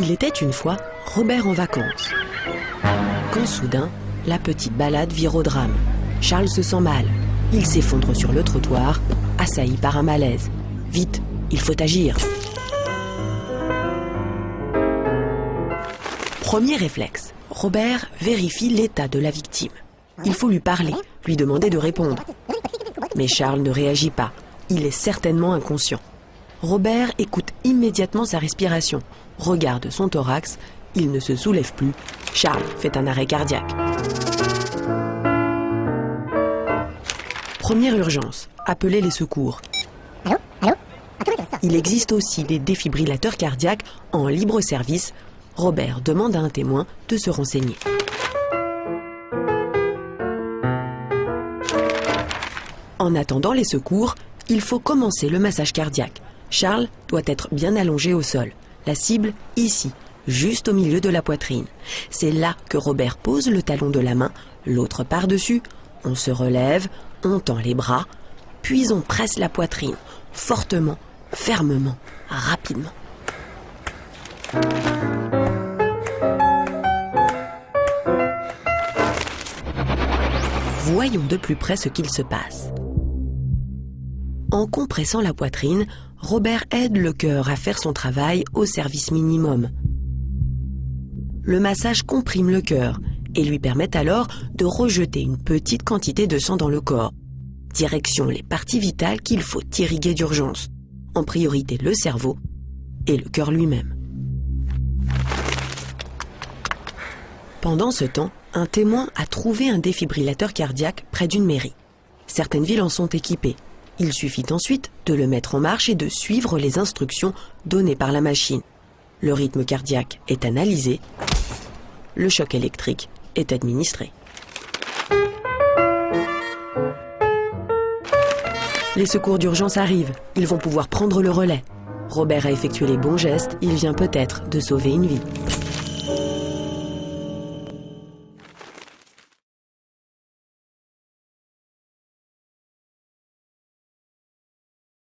Il était une fois Robert en vacances. Quand soudain, la petite balade vire au drame. Charles se sent mal. Il s'effondre sur le trottoir, assailli par un malaise. Vite, il faut agir. Premier réflexe, Robert vérifie l'état de la victime. Il faut lui parler, lui demander de répondre. Mais Charles ne réagit pas. Il est certainement inconscient. Robert écoute immédiatement sa respiration, regarde son thorax, il ne se soulève plus. Charles fait un arrêt cardiaque. Première urgence, appelez les secours. Il existe aussi des défibrillateurs cardiaques en libre service. Robert demande à un témoin de se renseigner. En attendant les secours, il faut commencer le massage cardiaque. Charles doit être bien allongé au sol. La cible, ici, juste au milieu de la poitrine. C'est là que Robert pose le talon de la main, l'autre par-dessus. On se relève, on tend les bras, puis on presse la poitrine, fortement, fermement, rapidement. Voyons de plus près ce qu'il se passe. En compressant la poitrine, Robert aide le cœur à faire son travail au service minimum. Le massage comprime le cœur et lui permet alors de rejeter une petite quantité de sang dans le corps. Direction les parties vitales qu'il faut irriguer d'urgence. En priorité le cerveau et le cœur lui-même. Pendant ce temps, un témoin a trouvé un défibrillateur cardiaque près d'une mairie. Certaines villes en sont équipées. Il suffit ensuite de le mettre en marche et de suivre les instructions données par la machine. Le rythme cardiaque est analysé. Le choc électrique est administré. Les secours d'urgence arrivent. Ils vont pouvoir prendre le relais. Robert a effectué les bons gestes. Il vient peut-être de sauver une vie.